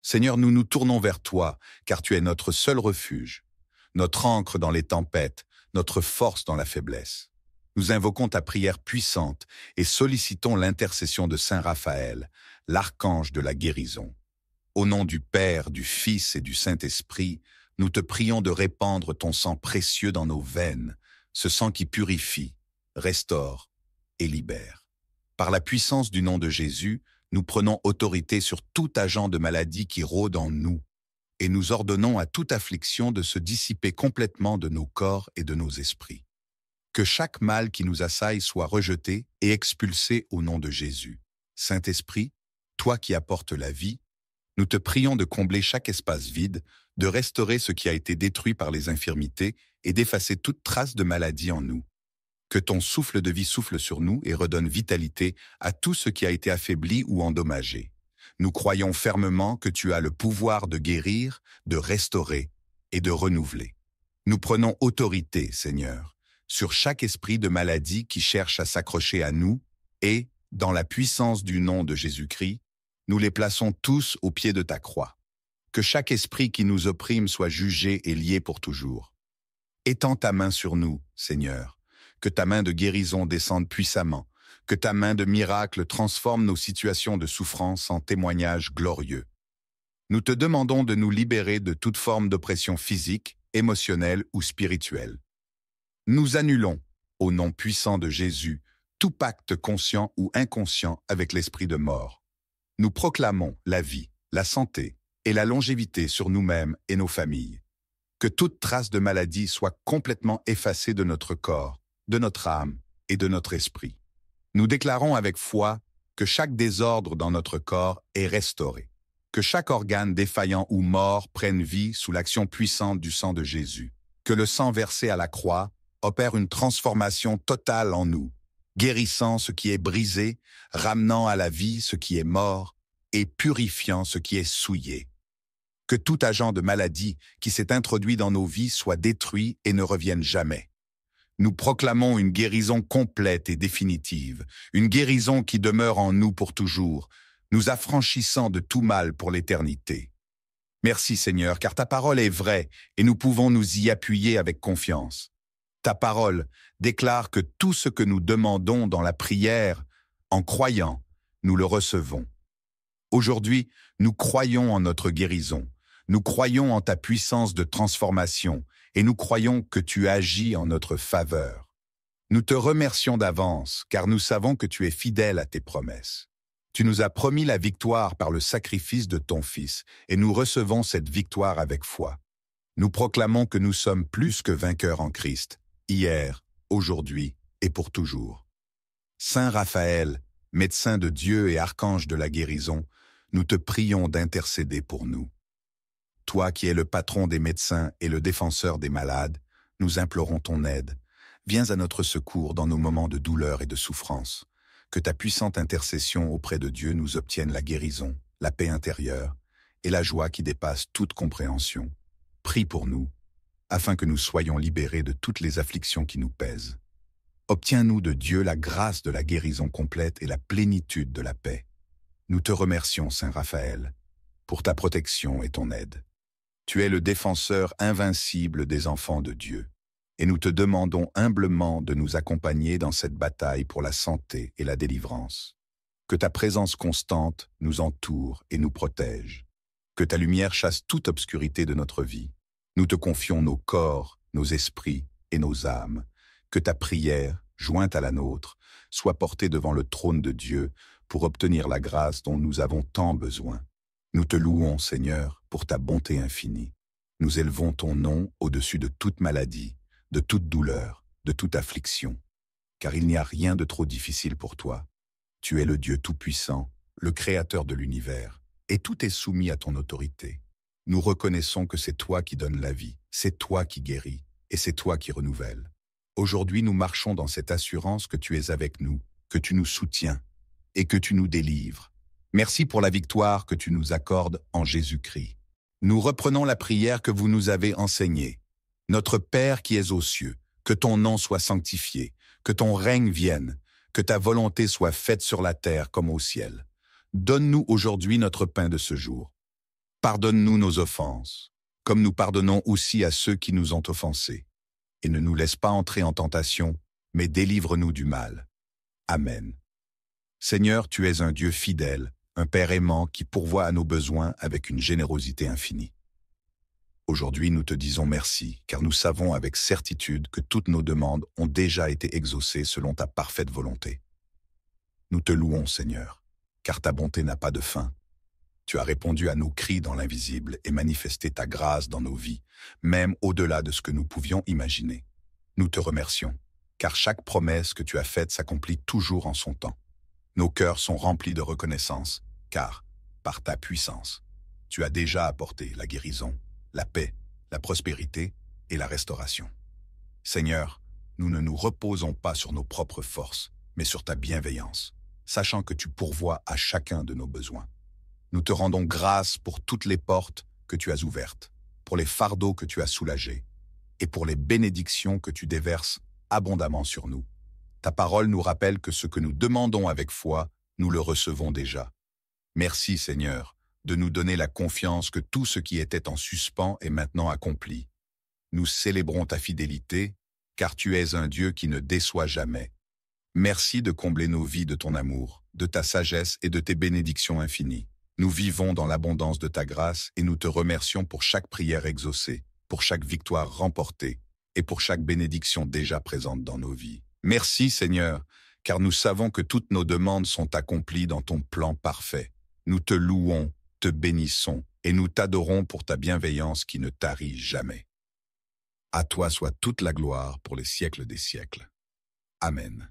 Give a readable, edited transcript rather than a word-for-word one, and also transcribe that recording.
Seigneur, nous nous tournons vers toi, car tu es notre seul refuge, notre ancre dans les tempêtes, notre force dans la faiblesse. Nous invoquons ta prière puissante et sollicitons l'intercession de Saint Raphaël, l'archange de la guérison. Au nom du Père, du Fils et du Saint-Esprit, nous te prions de répandre ton sang précieux dans nos veines, ce sang qui purifie, restaure et libère. Par la puissance du nom de Jésus, nous prenons autorité sur tout agent de maladie qui rôde en nous, et nous ordonnons à toute affliction de se dissiper complètement de nos corps et de nos esprits. Que chaque mal qui nous assaille soit rejeté et expulsé au nom de Jésus. Saint-Esprit, toi qui apportes la vie, nous te prions de combler chaque espace vide, de restaurer ce qui a été détruit par les infirmités et d'effacer toute trace de maladie en nous. Que ton souffle de vie souffle sur nous et redonne vitalité à tout ce qui a été affaibli ou endommagé. Nous croyons fermement que tu as le pouvoir de guérir, de restaurer et de renouveler. Nous prenons autorité, Seigneur, sur chaque esprit de maladie qui cherche à s'accrocher à nous et, dans la puissance du nom de Jésus-Christ, nous les plaçons tous au pied de ta croix. Que chaque esprit qui nous opprime soit jugé et lié pour toujours. Étends ta main sur nous, Seigneur, que ta main de guérison descende puissamment, que ta main de miracle transforme nos situations de souffrance en témoignages glorieux. Nous te demandons de nous libérer de toute forme d'oppression physique, émotionnelle ou spirituelle. Nous annulons, au nom puissant de Jésus, tout pacte conscient ou inconscient avec l'esprit de mort. Nous proclamons la vie, la santé et la longévité sur nous-mêmes et nos familles. Que toute trace de maladie soit complètement effacée de notre corps, de notre âme et de notre esprit. Nous déclarons avec foi que chaque désordre dans notre corps est restauré, que chaque organe défaillant ou mort prenne vie sous l'action puissante du sang de Jésus, que le sang versé à la croix opère une transformation totale en nous, guérissant ce qui est brisé, ramenant à la vie ce qui est mort et purifiant ce qui est souillé. Que tout agent de maladie qui s'est introduit dans nos vies soit détruit et ne revienne jamais. Nous proclamons une guérison complète et définitive, une guérison qui demeure en nous pour toujours, nous affranchissant de tout mal pour l'éternité. Merci Seigneur, car ta parole est vraie et nous pouvons nous y appuyer avec confiance. Ta parole déclare que tout ce que nous demandons dans la prière, en croyant, nous le recevons. Aujourd'hui, nous croyons en notre guérison, nous croyons en ta puissance de transformation et nous croyons que tu agis en notre faveur. Nous te remercions d'avance, car nous savons que tu es fidèle à tes promesses. Tu nous as promis la victoire par le sacrifice de ton Fils, et nous recevons cette victoire avec foi. Nous proclamons que nous sommes plus que vainqueurs en Christ, hier, aujourd'hui et pour toujours. Saint Raphaël, médecin de Dieu et archange de la guérison, nous te prions d'intercéder pour nous. Toi qui es le patron des médecins et le défenseur des malades, nous implorons ton aide. Viens à notre secours dans nos moments de douleur et de souffrance. Que ta puissante intercession auprès de Dieu nous obtienne la guérison, la paix intérieure et la joie qui dépasse toute compréhension. Prie pour nous, afin que nous soyons libérés de toutes les afflictions qui nous pèsent. Obtiens-nous de Dieu la grâce de la guérison complète et la plénitude de la paix. Nous te remercions, Saint Raphaël, pour ta protection et ton aide. Tu es le défenseur invincible des enfants de Dieu, et nous te demandons humblement de nous accompagner dans cette bataille pour la santé et la délivrance. Que ta présence constante nous entoure et nous protège. Que ta lumière chasse toute obscurité de notre vie. Nous te confions nos corps, nos esprits et nos âmes. Que ta prière, jointe à la nôtre, soit portée devant le trône de Dieu pour obtenir la grâce dont nous avons tant besoin. Nous te louons, Seigneur, pour ta bonté infinie. Nous élevons ton nom au-dessus de toute maladie, de toute douleur, de toute affliction, car il n'y a rien de trop difficile pour toi. Tu es le Dieu Tout-Puissant, le Créateur de l'univers, et tout est soumis à ton autorité. Nous reconnaissons que c'est toi qui donnes la vie, c'est toi qui guéris, et c'est toi qui renouvelles. Aujourd'hui, nous marchons dans cette assurance que tu es avec nous, que tu nous soutiens, et que tu nous délivres. Merci pour la victoire que tu nous accordes en Jésus-Christ. Nous reprenons la prière que vous nous avez enseignée. Notre Père qui es aux cieux, que ton nom soit sanctifié, que ton règne vienne, que ta volonté soit faite sur la terre comme au ciel. Donne-nous aujourd'hui notre pain de ce jour. Pardonne-nous nos offenses, comme nous pardonnons aussi à ceux qui nous ont offensés. Et ne nous laisse pas entrer en tentation, mais délivre-nous du mal. Amen. Seigneur, tu es un Dieu fidèle, un Père aimant qui pourvoit à nos besoins avec une générosité infinie. Aujourd'hui, nous te disons merci, car nous savons avec certitude que toutes nos demandes ont déjà été exaucées selon ta parfaite volonté. Nous te louons, Seigneur, car ta bonté n'a pas de fin. Tu as répondu à nos cris dans l'invisible et manifesté ta grâce dans nos vies, même au-delà de ce que nous pouvions imaginer. Nous te remercions, car chaque promesse que tu as faite s'accomplit toujours en son temps. Nos cœurs sont remplis de reconnaissance, car, par ta puissance, tu as déjà apporté la guérison, la paix, la prospérité et la restauration. Seigneur, nous ne nous reposons pas sur nos propres forces, mais sur ta bienveillance, sachant que tu pourvois à chacun de nos besoins. Nous te rendons grâce pour toutes les portes que tu as ouvertes, pour les fardeaux que tu as soulagés, et pour les bénédictions que tu déverses abondamment sur nous. Ta parole nous rappelle que ce que nous demandons avec foi, nous le recevons déjà. Merci, Seigneur, de nous donner la confiance que tout ce qui était en suspens est maintenant accompli. Nous célébrons ta fidélité, car tu es un Dieu qui ne déçoit jamais. Merci de combler nos vies de ton amour, de ta sagesse et de tes bénédictions infinies. Nous vivons dans l'abondance de ta grâce et nous te remercions pour chaque prière exaucée, pour chaque victoire remportée et pour chaque bénédiction déjà présente dans nos vies. Merci, Seigneur, car nous savons que toutes nos demandes sont accomplies dans ton plan parfait. Nous te louons, te bénissons et nous t'adorons pour ta bienveillance qui ne tarit jamais. À toi soit toute la gloire pour les siècles des siècles. Amen.